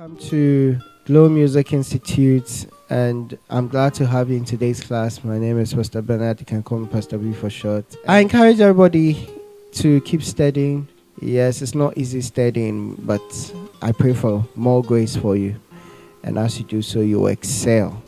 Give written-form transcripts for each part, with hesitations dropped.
Welcome to Glow Music Institute, and I'm glad to have you in today's class. My name is Pastor Bernard. You can call me Pastor B for short. I encourage everybody to keep studying. Yes, it's not easy studying, but I pray for more grace for you. And as you do so, you will excel.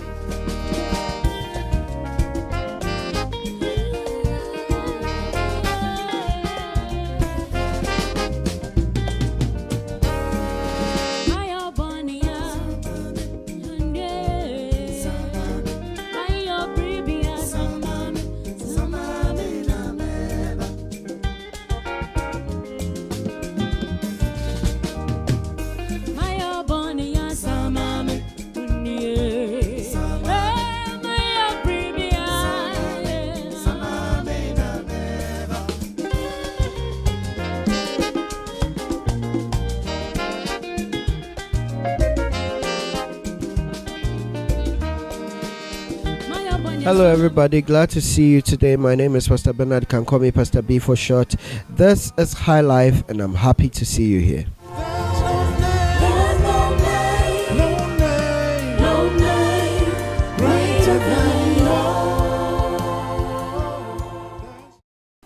Hello everybody, glad to see you today. My name is Pastor Bernard. You can call me Pastor B for short. This is Highlife and I'm happy to see you here.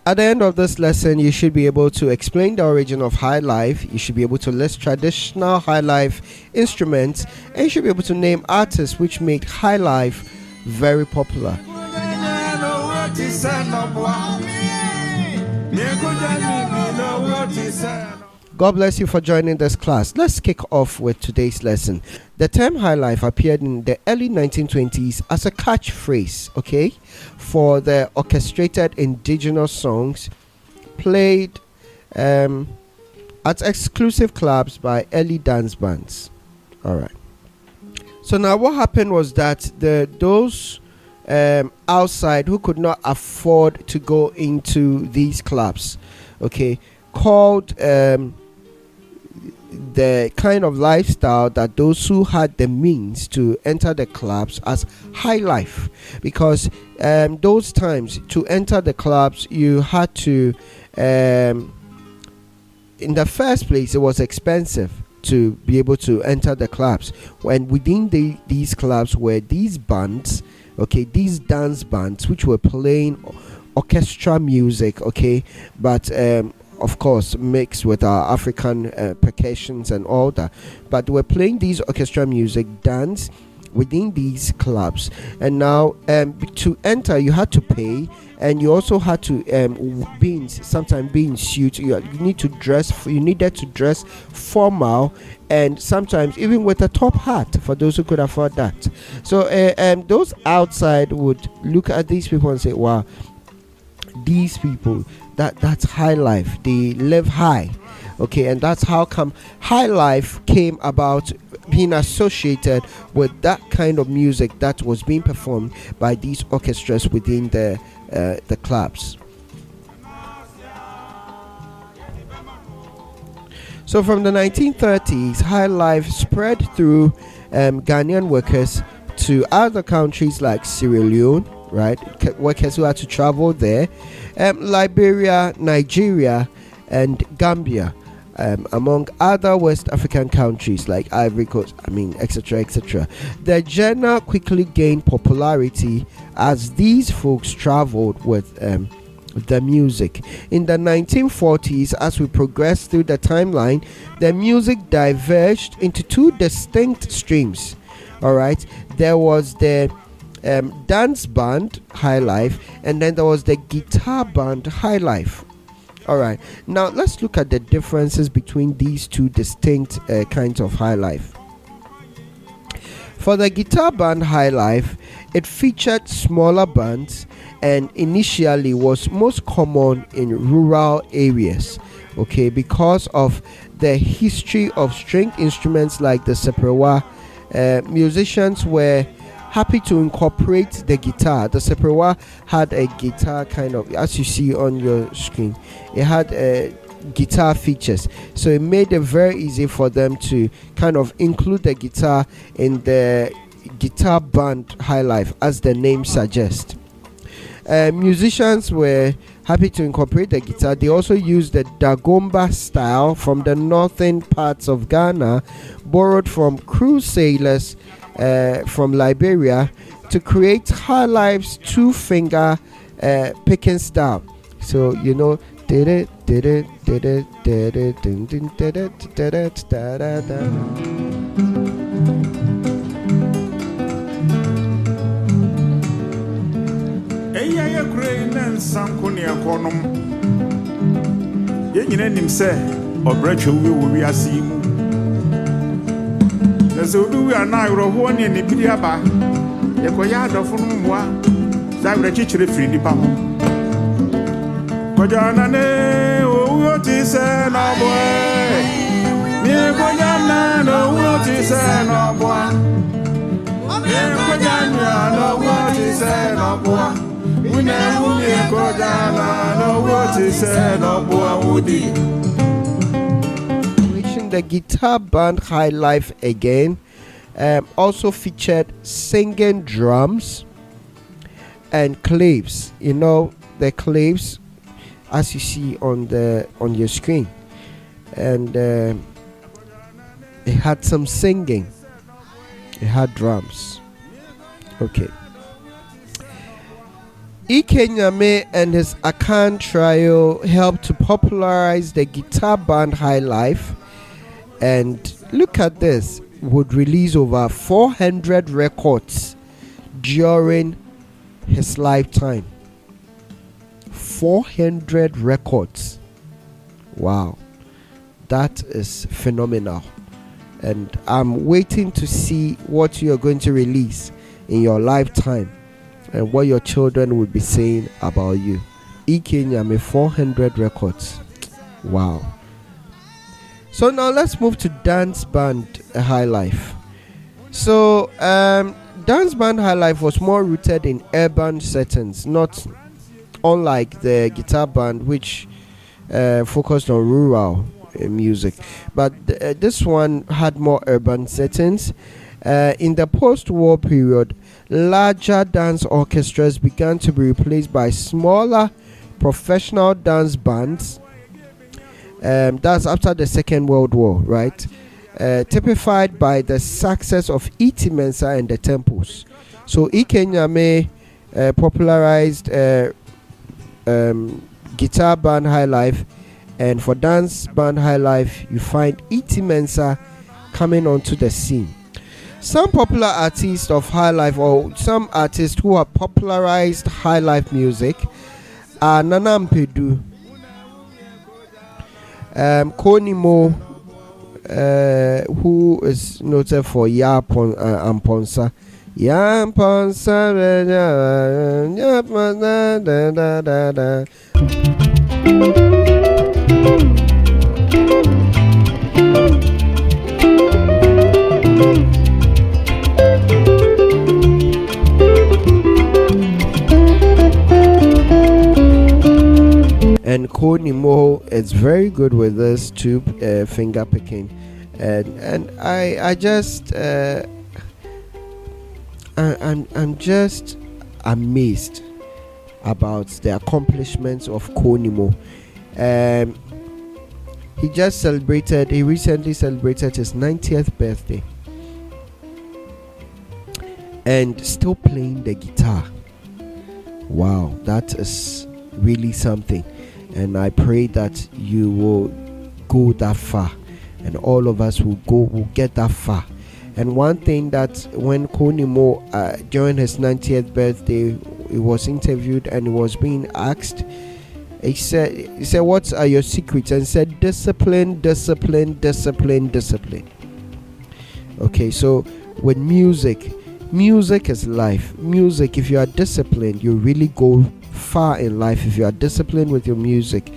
At the end of this lesson, you should be able to explain the origin of Highlife. You should be able to list traditional Highlife instruments, and you should be able to name artists which made Highlife very popular. God bless you for joining this class. Let's kick off with today's lesson. The term Highlife appeared in the early 1920s as a catchphrase, for the orchestrated indigenous songs played at exclusive clubs by early dance bands. All right. So now what happened was that those outside who could not afford to go into these clubs, called the kind of lifestyle that those who had the means to enter the clubs as high life, because those times to enter the clubs you had to in the first place it was expensive to be able to enter the clubs, when within these clubs were these bands, these dance bands which were playing orchestra music, but of course mixed with our African percussions and all that, but we're playing these orchestra music dance within these clubs. And now to enter you had to pay, and you also had to sometimes be in suit. You needed to dress formal, and sometimes even with a top hat for those who could afford that. So those outside would look at these people and say, wow, these people, that's high life, they live high. And that's how come high life came about, being associated with that kind of music that was being performed by these orchestras within the clubs. So from the 1930s, high life spread through Ghanaian workers to other countries like Sierra Leone, workers who had to travel there, Liberia, Nigeria, and Gambia, among other West African countries like Ivory Coast, etc., etc. The genre quickly gained popularity as these folks traveled with the music. In the 1940s, as we progressed through the timeline, the music diverged into two distinct streams. There was the dance band Highlife, and then there was the guitar band Highlife. Alright, now let's look at the differences between these two distinct kinds of Highlife. For the guitar band Highlife, it featured smaller bands and initially was most common in rural areas, because of the history of string instruments like the seprewa. Musicians were happy to incorporate the guitar. The seprewa had a guitar kind of, as you see on your screen, it had guitar features, so it made it very easy for them to kind of include the guitar in the guitar band Highlife, as the name suggests. Musicians were happy to incorporate the guitar. They also use the dagomba style from the northern parts of Ghana, borrowed from cruise sailors from Liberia, to create Highlive's two-finger picking style. So you know, did it. Eya great and sankonia konum. Yen nim say obrecho we asi mu. Na so do we ana roho ne ne bidiaba. Ye koya adofo no mwa. Za brechichire firi nipa ho. Kojana ne o ti se no boy. Ni kojana no o ti se no boy. Ni kojana no o ti se no boy. The guitar band Highlife again also featured singing drums and claves. You know, the claves as you see on your screen, and it had some singing, it had drums. Okay. Ike Nyame and his Akan trio helped to popularize the guitar band Highlife, and look at this, would release over 400 records during his lifetime. 400 records. Wow, that is phenomenal, and I'm waiting to see what you're going to release in your lifetime and what your children will be saying about you. Ike Nyame, 400 records. Wow. So now let's move to dance band Highlife. So dance band Highlife was more rooted in urban settings, not unlike the guitar band, which focused on rural music, but this one had more urban settings. In the post-war period, larger dance orchestras began to be replaced by smaller professional dance bands. That's after the Second World War, right? Typified by the success of Iti Mensah and the Temples. So Ike Nyame popularized guitar band Highlife, and for dance band Highlife, you find Iti Mensah coming onto the scene. Some popular artists of Highlife, or some artists who have popularized Highlife music, are Nana Mpedu, Konimo, who is noted for Amponsa. Yamponsa, and Konimo is very good with this two finger picking, and I just I'm just amazed about the accomplishments of Konimo. He recently celebrated his 90th birthday and still playing the guitar. Wow, that is really something, and I pray that you will go that far, and all of us will get that far. And one thing that when Konimo during his 90th birthday, he was interviewed and he was being asked, he said what are your secrets, and said discipline. Okay, so with music is life. Music, if you are disciplined, you really go far in life. If you are disciplined with your music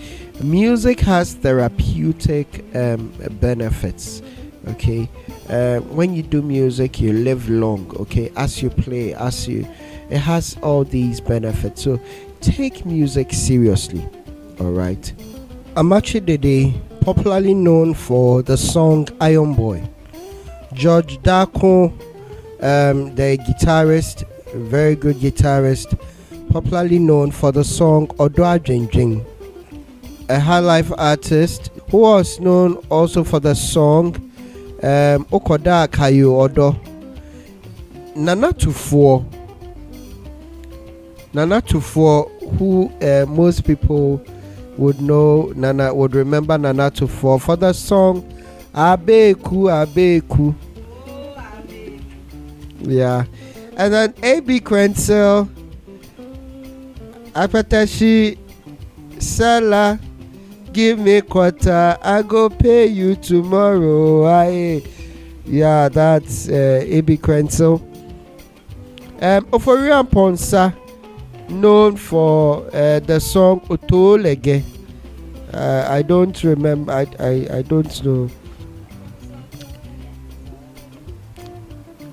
has therapeutic benefits. Okay, when you do music, you live long. Okay, as you play, it has all these benefits. So take music seriously. All right. Amachi Dede, popularly known for the song Iron Boy. George Dako, the guitarist, very good guitarist, popularly known for the song Odo Adwendwen. A Highlife artist who was known also for the song Okoda Kayo Odo. Nana Tufo, who most people would know, would remember Nana Tufo for the song Abeku. Yeah. And then A.B. Krenzel, Apatashi, Sala, give me quarter, I go pay you tomorrow. Yeah, that's A.B. Krenzel. Oforian Ponsa, known for the song Otolege. I don't remember, I don't know.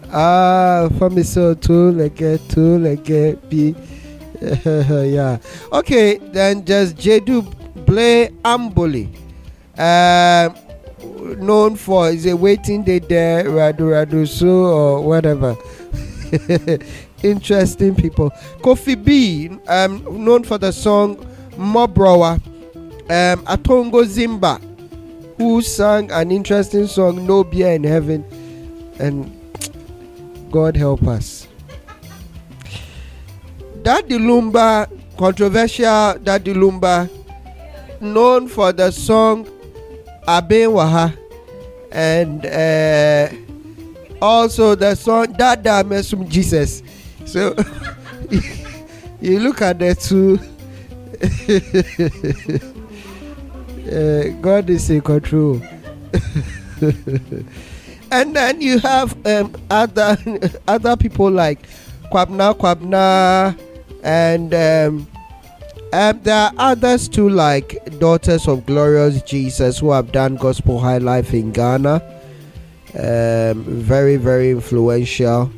For me, so Otolege, be. Yeah. Okay, then just Jedu Blay Amboli. Known for, is it waiting they there, Radu so or whatever. Interesting people. Kofi B, known for the song Mobrowa. Atongo Zimba, who sang an interesting song No Beer in Heaven, and God help us. Daddy Lumba, controversial Daddy Lumba, known for the song Aben Waha, and also the song Dada Mesum Jesus. So you look at the two. God is in control. And then you have other people like Kwabna, and there are others too, like Daughters of Glorious Jesus, who have done gospel high life in Ghana. Very, very influential.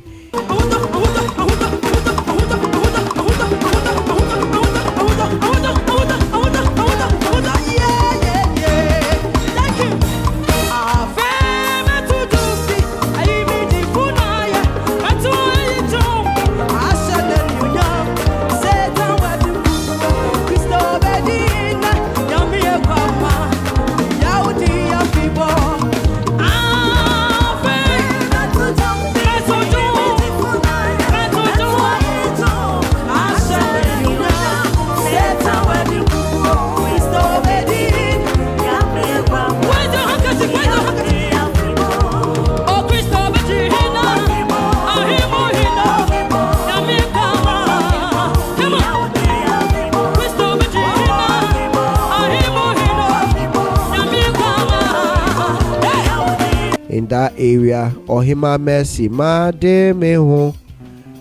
In that area, Ohima Mercy, Ma de Meho,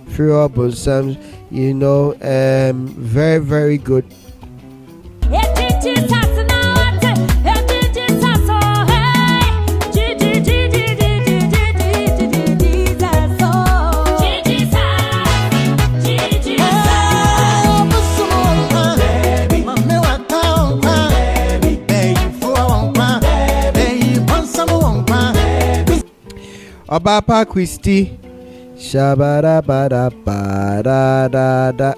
Fear Bonsam, you know, very, very good. Obapa Christie, Shabada bada bada da,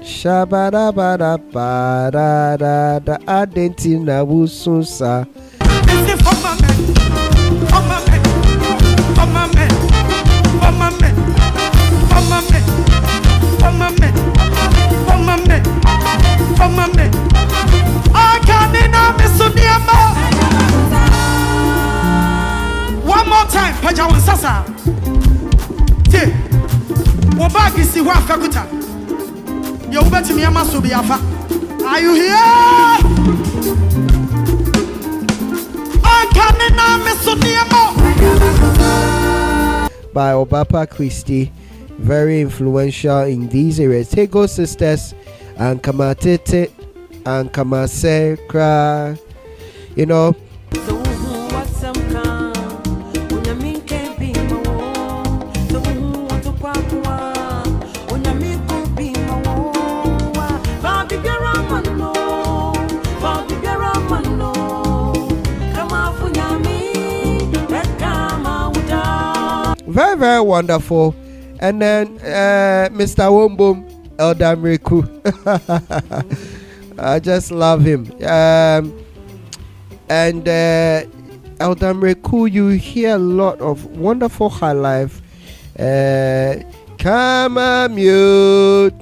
Shabada bada bada da, Adentina Wusunsa. One more time, Pajawan Sasa. Te, Wabagi si Wafakuta. You bet me a masubiafa. Are you here? By Obapa Christie, very influential in these areas. Tego Sisters and Kamatete and Kamasekra, you know. Very, very wonderful. And then Mr. Wombum, Elder Mreku. I just love him. And Elder Mreku, you hear a lot of wonderful high life. Come on, mute.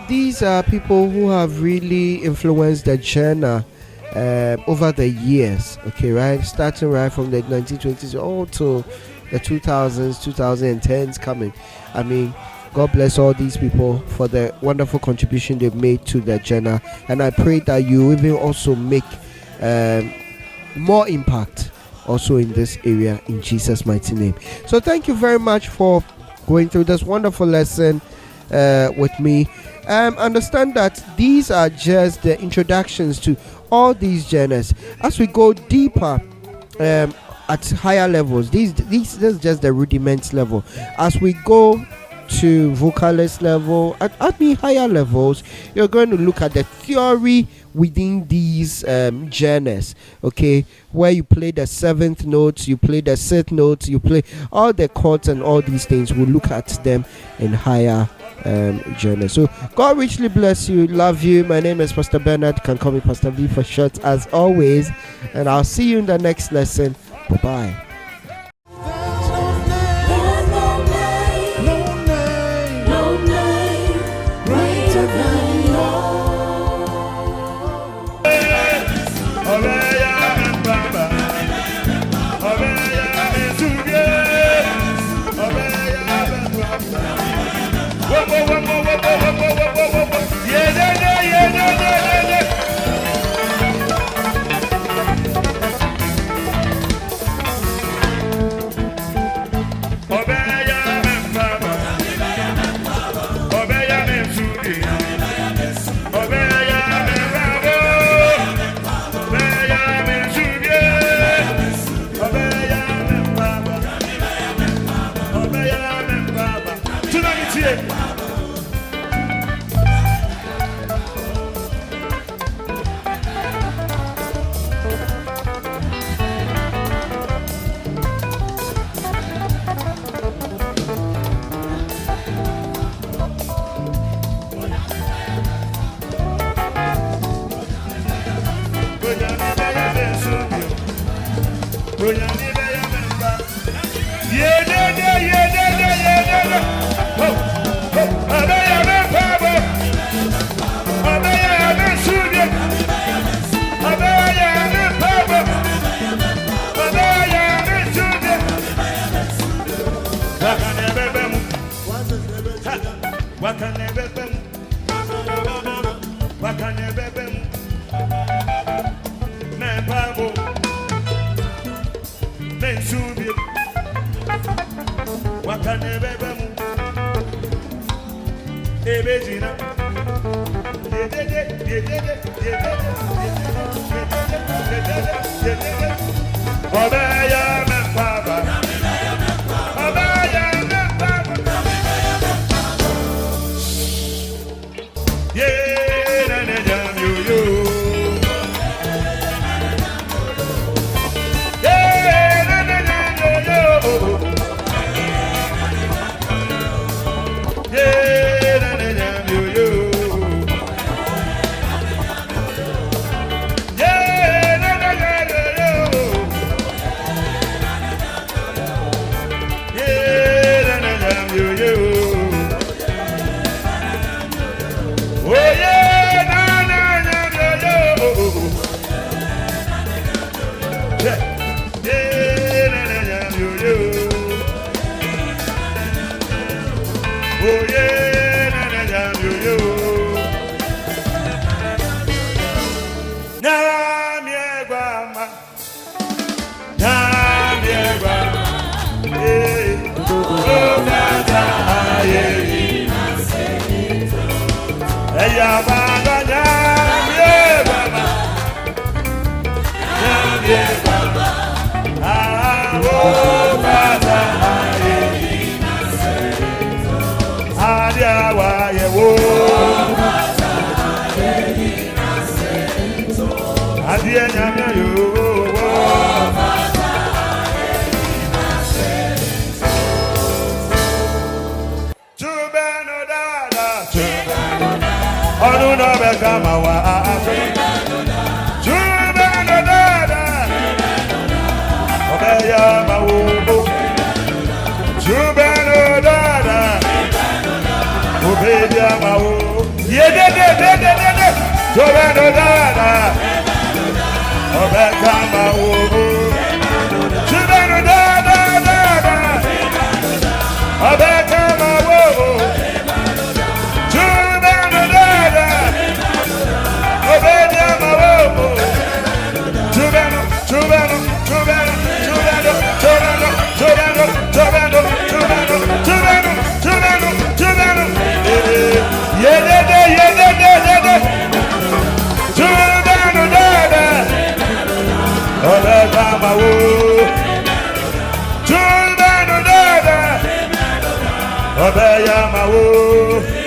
These are people who have really influenced the genre over the years, okay, right? Starting right from the 1920s all to the 2000s, 2010s coming. I mean, God bless all these people for the wonderful contribution they've made to the genre, and I pray that you even also make more impact also in this area in Jesus' mighty name. So thank you very much for going through this wonderful lesson with me. Understand that these are just the introductions to all these genres. As we go deeper at higher levels, this is just the rudiments level. As we go to vocalist level, at higher levels, you're going to look at the theory within these genres, okay, where you play the seventh notes, you play the sixth notes, you play all the chords and all these things. We'll look at them in higher genres. So God richly bless you. Love you. My name is Pastor Bernard. You can call me Pastor V for short, as always, and I'll see you in the next lesson. Bye bye. Obey,